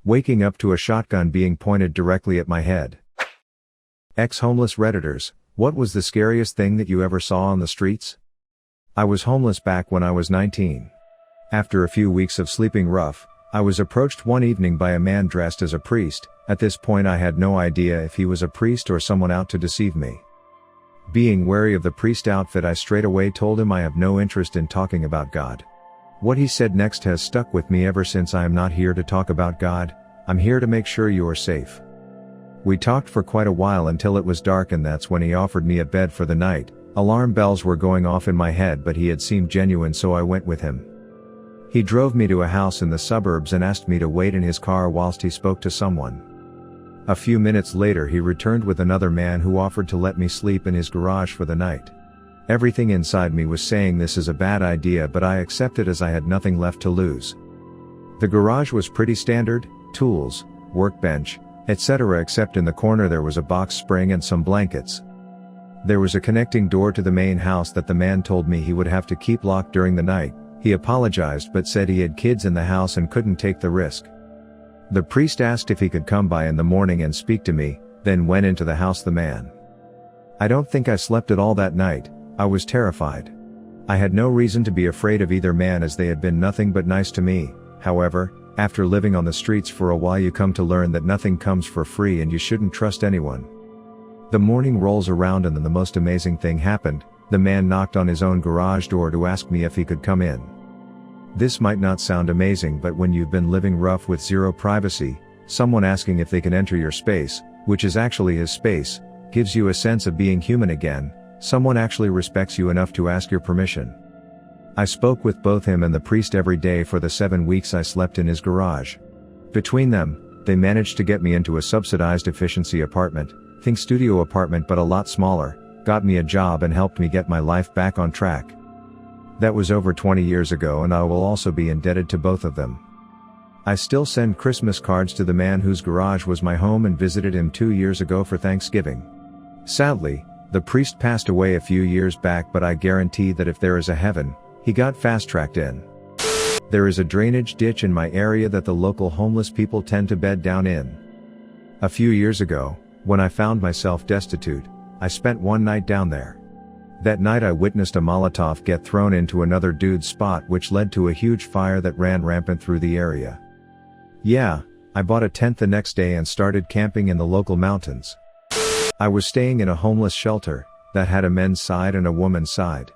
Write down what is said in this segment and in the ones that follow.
Waking up to a shotgun being pointed directly at my head. Ex-homeless Redditors, what was the scariest thing that you ever saw on the streets? I was homeless back when I was 19. After a few weeks of sleeping rough, I was approached one evening by a man dressed as a priest. At this point I had no idea if he was a priest or someone out to deceive me. Being wary of the priest outfit, I straight away told him I have no interest in talking about God. What he said next has stuck with me ever since. I am not here to talk about God, I'm here to make sure you are safe. We talked for quite a while until it was dark, and that's when he offered me a bed for the night. Alarm bells were going off in my head, but he had seemed genuine, so I went with him. He drove me to a house in the suburbs and asked me to wait in his car whilst he spoke to someone. A few minutes later he returned with another man who offered to let me sleep in his garage for the night. Everything inside me was saying this is a bad idea, but I accepted as I had nothing left to lose. The garage was pretty standard, tools, workbench, etc., except in the corner there was a box spring and some blankets. There was a connecting door to the main house that the man told me he would have to keep locked during the night. He apologized but said he had kids in the house and couldn't take the risk. The priest asked if he could come by in the morning and speak to me, then went into the house. The man. I don't think I slept at all that night. I was terrified. I had no reason to be afraid of either man, as they had been nothing but nice to me. However, after living on the streets for a while you come to learn that nothing comes for free and you shouldn't trust anyone. The morning rolls around and then the most amazing thing happened. The man knocked on his own garage door to ask me if he could come in. This might not sound amazing, but when you've been living rough with zero privacy, someone asking if they can enter your space, which is actually his space, gives you a sense of being human again. Someone actually respects you enough to ask your permission. I spoke with both him and the priest every day for the 7 weeks I slept in his garage. Between them, they managed to get me into a subsidized efficiency apartment, think studio apartment but a lot smaller, got me a job and helped me get my life back on track. That was over 20 years ago, and I will also be indebted to both of them. I still send Christmas cards to the man whose garage was my home and visited him 2 years ago for Thanksgiving. Sadly, the priest passed away a few years back, but I guarantee that if there is a heaven, he got fast-tracked in. There is a drainage ditch in my area that the local homeless people tend to bed down in. A few years ago, when I found myself destitute, I spent one night down there. That night I witnessed a Molotov get thrown into another dude's spot, which led to a huge fire that ran rampant through the area. Yeah, I bought a tent the next day and started camping in the local mountains. I was staying in a homeless shelter that had a men's side and a woman's side.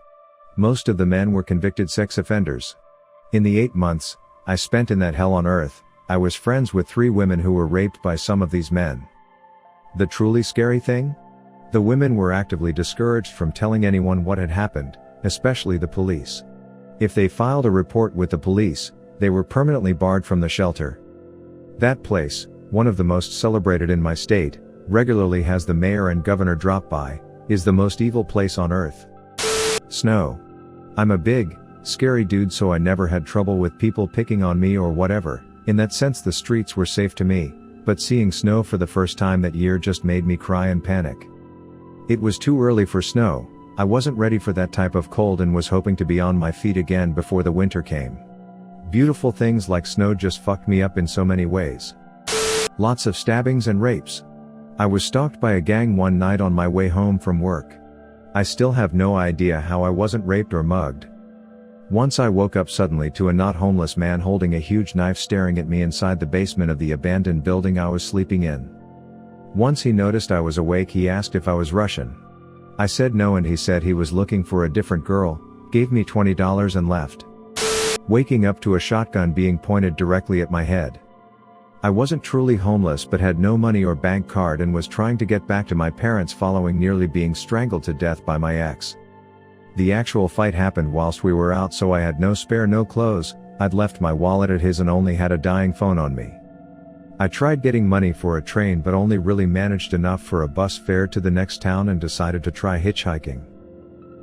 Most of the men were convicted sex offenders. In the 8 months I spent in that hell on earth, I was friends with 3 women who were raped by some of these men. The truly scary thing? The women were actively discouraged from telling anyone what had happened, especially the police. If they filed a report with the police, they were permanently barred from the shelter. That place, one of the most celebrated in my state, regularly has the mayor and governor drop by, is the most evil place on earth. Snow. I'm a big, scary dude, so I never had trouble with people picking on me or whatever. In that sense the streets were safe to me, but seeing snow for the first time that year just made me cry and panic. It was too early for snow. I wasn't ready for that type of cold and was hoping to be on my feet again before the winter came. Beautiful things like snow just fucked me up in so many ways. Lots of stabbings and rapes. I was stalked by a gang one night on my way home from work. I still have no idea how I wasn't raped or mugged. Once I woke up suddenly to a not homeless man holding a huge knife staring at me inside the basement of the abandoned building I was sleeping in. Once he noticed I was awake, he asked if I was Russian. I said no, and he said he was looking for a different girl, gave me $20 and left. Waking up to a shotgun being pointed directly at my head. I wasn't truly homeless but had no money or bank card and was trying to get back to my parents following nearly being strangled to death by my ex. The actual fight happened whilst we were out, so I had no spare, no clothes. I'd left my wallet at his and only had a dying phone on me. I tried getting money for a train but only really managed enough for a bus fare to the next town and decided to try hitchhiking.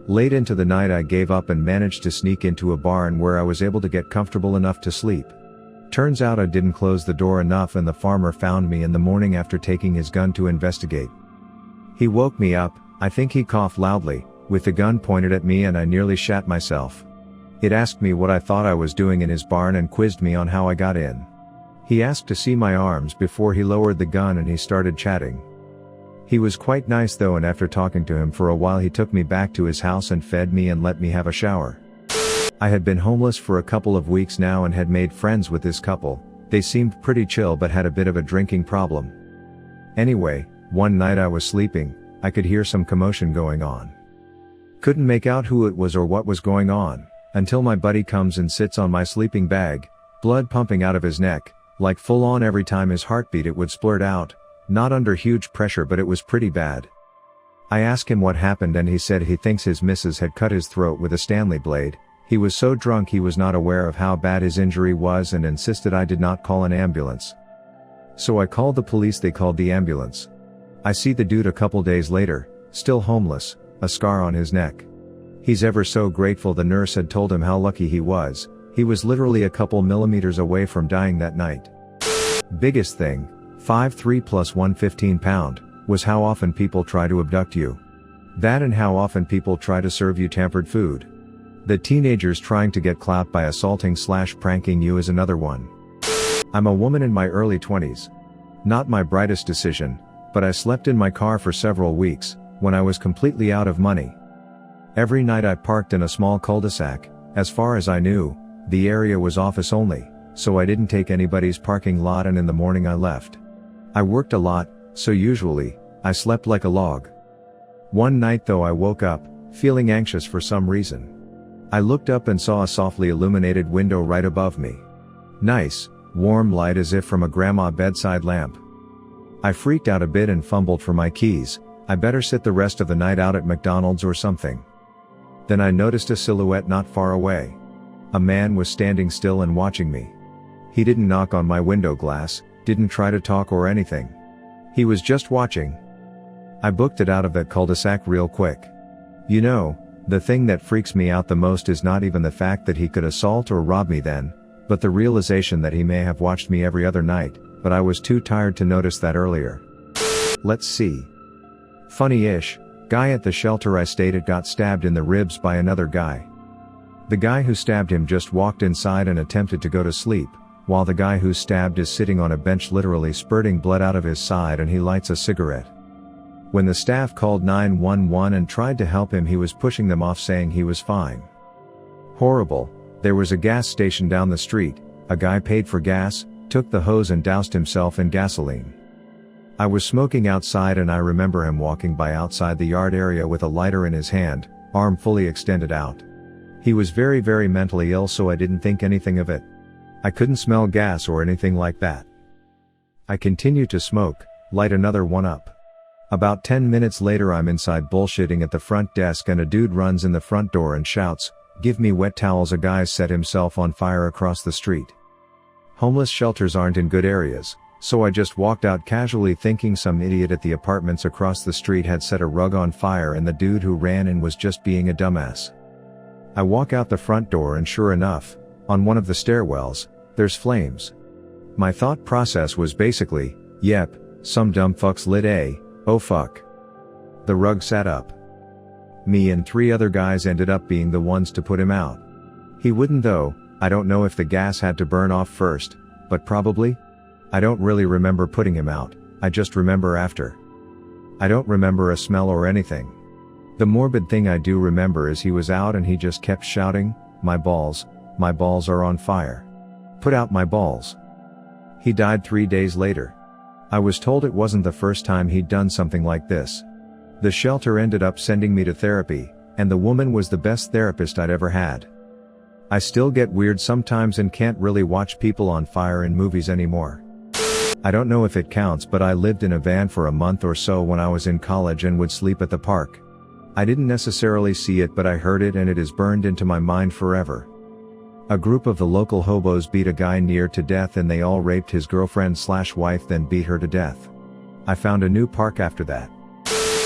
Late into the night I gave up and managed to sneak into a barn where I was able to get comfortable enough to sleep. Turns out I didn't close the door enough and the farmer found me in the morning after taking his gun to investigate. He woke me up. I think he coughed loudly, with the gun pointed at me, and I nearly shat myself. It asked me what I thought I was doing in his barn and quizzed me on how I got in. He asked to see my arms before he lowered the gun and he started chatting. He was quite nice though, and after talking to him for a while he took me back to his house and fed me and let me have a shower. I had been homeless for a couple of weeks now and had made friends with this couple. They seemed pretty chill but had a bit of a drinking problem. Anyway, one night I was sleeping, I could hear some commotion going on. Couldn't make out who it was or what was going on, until my buddy comes and sits on my sleeping bag, blood pumping out of his neck, like full on. Every time his heart beat it would splurt out, not under huge pressure but it was pretty bad. I asked him what happened and he said he thinks his missus had cut his throat with a Stanley blade. He was so drunk he was not aware of how bad his injury was and insisted I did not call an ambulance. So I called the police. They called the ambulance. I see the dude a couple days later, still homeless, a scar on his neck. He's ever so grateful. The nurse had told him how lucky he was. He was literally a couple millimeters away from dying that night. Biggest thing, 5'3" plus 115 pound, was how often people try to abduct you. That and how often people try to serve you tampered food. The teenagers trying to get clout by assaulting/pranking you is another one. I'm a woman in my early 20s. Not my brightest decision, but I slept in my car for several weeks, when I was completely out of money. Every night I parked in a small cul-de-sac. As far as I knew, the area was office only, so I didn't take anybody's parking lot, and in the morning I left. I worked a lot, so usually, I slept like a log. One night though I woke up, feeling anxious for some reason. I looked up and saw a softly illuminated window right above me. Nice, warm light as if from a grandma bedside lamp. I freaked out a bit and fumbled for my keys. I better sit the rest of the night out at McDonald's or something. Then I noticed a silhouette not far away. A man was standing still and watching me. He didn't knock on my window glass, didn't try to talk or anything. He was just watching. I booked it out of that cul-de-sac real quick. You know, the thing that freaks me out the most is not even the fact that he could assault or rob me then, but the realization that he may have watched me every other night, but I was too tired to notice that earlier. Let's see. Funny-ish, guy at the shelter I stayed at got stabbed in the ribs by another guy. The guy who stabbed him just walked inside and attempted to go to sleep, while the guy who stabbed is sitting on a bench literally spurting blood out of his side and he lights a cigarette. When the staff called 911 and tried to help him, he was pushing them off saying he was fine. Horrible. There was a gas station down the street. A guy paid for gas, took the hose and doused himself in gasoline. I was smoking outside and I remember him walking by outside the yard area with a lighter in his hand, arm fully extended out. He was very mentally ill, so I didn't think anything of it. I couldn't smell gas or anything like that. I continued to smoke, light another one up. About 10 minutes later I'm inside bullshitting at the front desk and a dude runs in the front door and shouts, "Give me wet towels." A guy set himself on fire across the street. Homeless shelters aren't in good areas, so I just walked out casually thinking some idiot at the apartments across the street had set a rug on fire and the dude who ran in was just being a dumbass. I walk out the front door and sure enough, on one of the stairwells, there's flames. My thought process was basically, yep, some dumb fucks lit a, oh fuck. The rug sat up. Me and 3 other guys ended up being the ones to put him out. He wouldn't though. I don't know if the gas had to burn off first, but probably. I don't really remember putting him out, I just remember after. I don't remember a smell or anything. The morbid thing I do remember is he was out and he just kept shouting, my balls are on fire. Put out my balls. He died 3 days later. I was told it wasn't the first time he'd done something like this. The shelter ended up sending me to therapy, and the woman was the best therapist I'd ever had. I still get weird sometimes and can't really watch people on fire in movies anymore. I don't know if it counts, but I lived in a van for a month or so when I was in college and would sleep at the park. I didn't necessarily see it, but I heard it and it is burned into my mind forever. A group of the local hobos beat a guy near to death and they all raped his girlfriend/wife then beat her to death. I found a new park after that.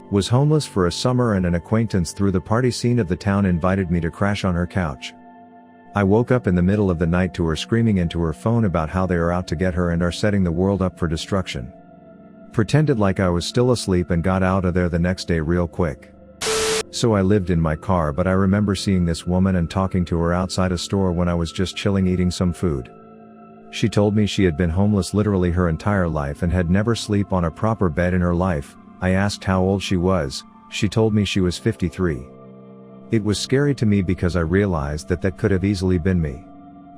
Was homeless for a summer and an acquaintance through the party scene of the town invited me to crash on her couch. I woke up in the middle of the night to her screaming into her phone about how they are out to get her and are setting the world up for destruction. Pretended like I was still asleep and got out of there the next day real quick. So I lived in my car, but I remember seeing this woman and talking to her outside a store when I was just chilling eating some food. She told me she had been homeless literally her entire life and had never slept on a proper bed in her life. I asked how old she was. She told me she was 53. It was scary to me because I realized that could have easily been me.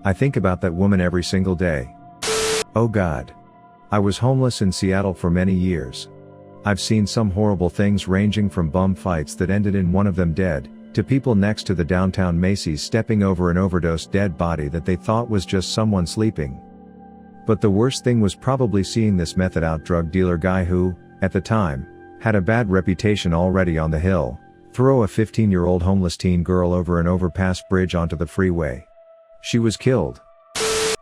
I think about that woman every single day. Oh God. I was homeless in Seattle for many years. I've seen some horrible things ranging from bum fights that ended in one of them dead, to people next to the downtown Macy's stepping over an overdosed dead body that they thought was just someone sleeping. But the worst thing was probably seeing this methed out drug dealer guy who, at the time, had a bad reputation already on the hill, throw a 15-year-old homeless teen girl over an overpass bridge onto the freeway. She was killed.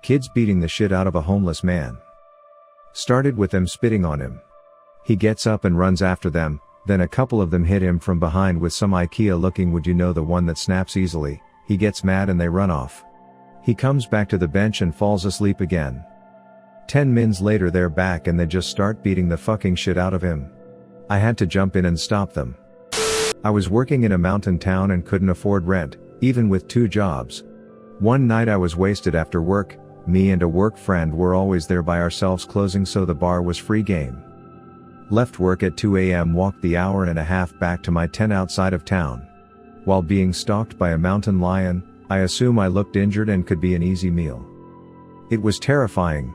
Kids beating the shit out of a homeless man. Started with them spitting on him. He gets up and runs after them, then a couple of them hit him from behind with some IKEA-looking wood, you know, the one that snaps easily. He gets mad and they run off. He comes back to the bench and falls asleep again. 10 minutes later they're back and they just start beating the fucking shit out of him. I had to jump in and stop them. I was working in a mountain town and couldn't afford rent, even with 2 jobs. One night I was wasted after work. Me and a work friend were always there by ourselves, closing so the bar was free game. Left work at 2 a.m., walked the hour and a half back to my tent outside of town. While being stalked by a mountain lion, I assume I looked injured and could be an easy meal. It was terrifying.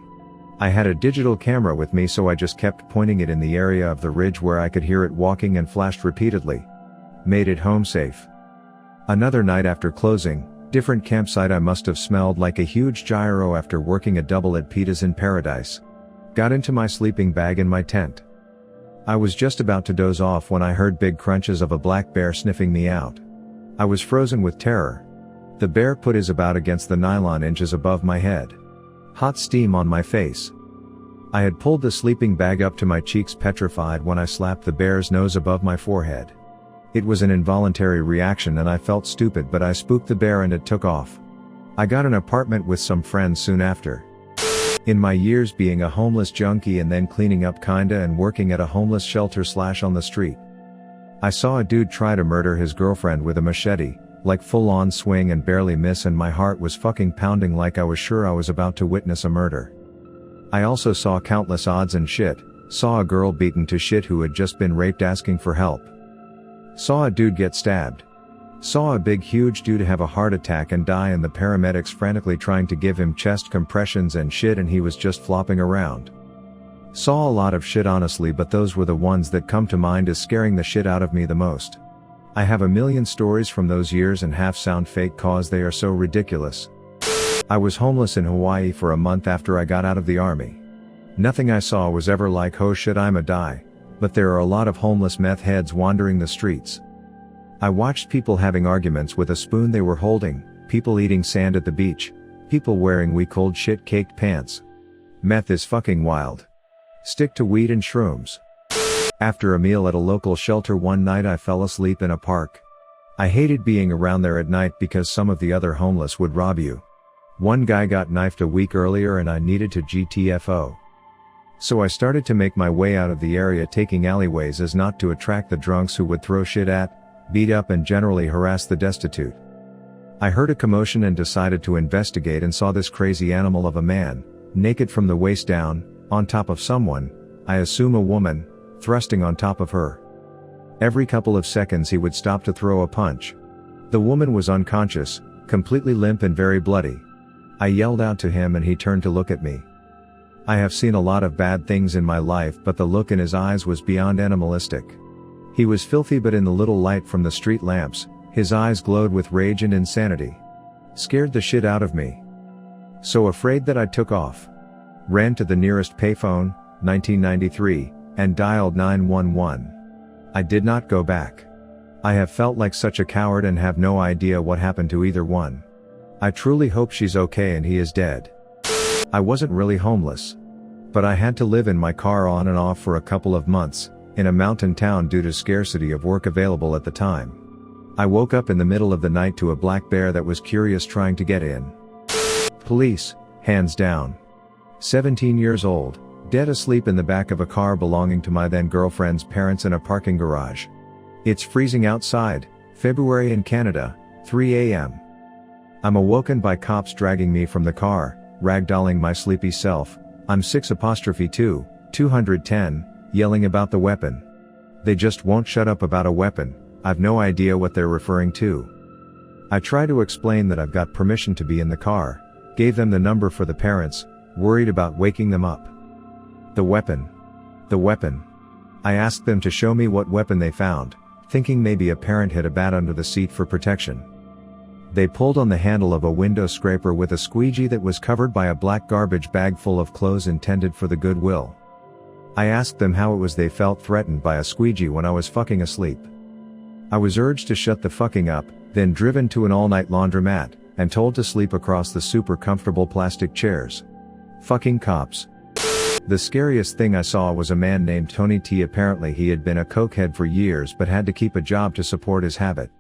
I had a digital camera with me, so I just kept pointing it in the area of the ridge where I could hear it walking and flashed repeatedly. Made it home safe. Another night after closing, different campsite, I must have smelled like a huge gyro after working a double at Pita's in Paradise. Got into my sleeping bag in my tent. I was just about to doze off when I heard big crunches of a black bear sniffing me out. I was frozen with terror. The bear put his about against the nylon inches above my head. Hot steam on my face. I had pulled the sleeping bag up to my cheeks, petrified, when I slapped the bear's nose above my forehead. It was an involuntary reaction and I felt stupid, but I spooked the bear and it took off. I got an apartment with some friends soon after. In my years being a homeless junkie and then cleaning up kinda and working at a homeless shelter / on the street, I saw a dude try to murder his girlfriend with a machete, like full on swing and barely miss, and my heart was fucking pounding like I was sure I was about to witness a murder. I also saw countless odds and shit, saw a girl beaten to shit who had just been raped asking for help. Saw a dude get stabbed. Saw a big huge dude have a heart attack and die and the paramedics frantically trying to give him chest compressions and shit and he was just flopping around. Saw a lot of shit honestly, but those were the ones that come to mind as scaring the shit out of me the most. I have a million stories from those years and half sound fake cause they are so ridiculous. I was homeless in Hawaii for a month after I got out of the army. Nothing I saw was ever like oh shit I'ma die, but there are a lot of homeless meth heads wandering the streets. I watched people having arguments with a spoon they were holding, people eating sand at the beach, people wearing wee cold shit caked pants. Meth is fucking wild. Stick to weed and shrooms. After a meal at a local shelter one night I fell asleep in a park. I hated being around there at night because some of the other homeless would rob you. One guy got knifed a week earlier and I needed to GTFO. So I started to make my way out of the area, taking alleyways as not to attract the drunks who would throw shit at, beat up and generally harass the destitute. I heard a commotion and decided to investigate and saw this crazy animal of a man, naked from the waist down, on top of someone, I assume a woman, thrusting on top of her. Every couple of seconds he would stop to throw a punch. The woman was unconscious, completely limp and very bloody. I yelled out to him and he turned to look at me. I have seen a lot of bad things in my life, but the look in his eyes was beyond animalistic. He was filthy, but in the little light from the street lamps, his eyes glowed with rage and insanity. Scared the shit out of me. So afraid that I took off. Ran to the nearest payphone, 1993, and dialed 911. I did not go back. I have felt like such a coward and have no idea what happened to either one. I truly hope she's okay and he is dead. I wasn't really homeless. But I had to live in my car on and off for a couple of months, in a mountain town due to scarcity of work available at the time. I woke up in the middle of the night to a black bear that was curious trying to get in. Police, hands down. 17 years old, dead asleep in the back of a car belonging to my then girlfriend's parents in a parking garage. It's freezing outside, February in Canada, 3 a.m. I'm awoken by cops dragging me from the car, ragdolling my sleepy self. I'm 6'2", 210, yelling about the weapon. They just won't shut up about a weapon. I've no idea what they're referring to. I try to explain that I've got permission to be in the car, gave them the number for the parents, worried about waking them up. The weapon. The weapon. I asked them to show me what weapon they found, thinking maybe a parent hid a bat under the seat for protection. They pulled on the handle of a window scraper with a squeegee that was covered by a black garbage bag full of clothes intended for the Goodwill. I asked them how it was they felt threatened by a squeegee when I was fucking asleep. I was urged to shut the fucking up, then driven to an all-night laundromat, and told to sleep across the super comfortable plastic chairs. Fucking cops. The scariest thing I saw was a man named Tony T. Apparently he had been a cokehead for years but had to keep a job to support his habit.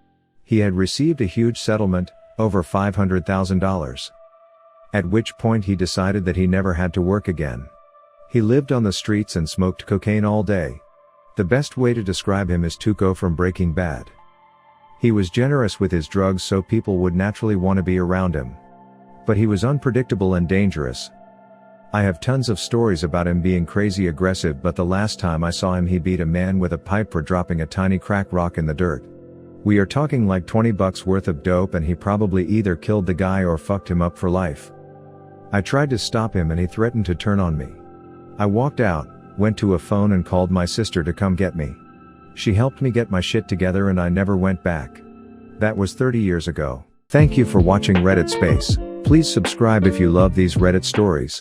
He had received a huge settlement, over $500,000. At which point he decided that he never had to work again. He lived on the streets and smoked cocaine all day. The best way to describe him is Tuco from Breaking Bad. He was generous with his drugs so people would naturally want to be around him. But he was unpredictable and dangerous. I have tons of stories about him being crazy aggressive, but the last time I saw him he beat a man with a pipe for dropping a tiny crack rock in the dirt. We are talking like $20 worth of dope, and he probably either killed the guy or fucked him up for life. I tried to stop him and he threatened to turn on me. I walked out, went to a phone and called my sister to come get me. She helped me get my shit together and I never went back. That was 30 years ago. Thank you for watching Reddit Space. Please subscribe if you love these Reddit stories.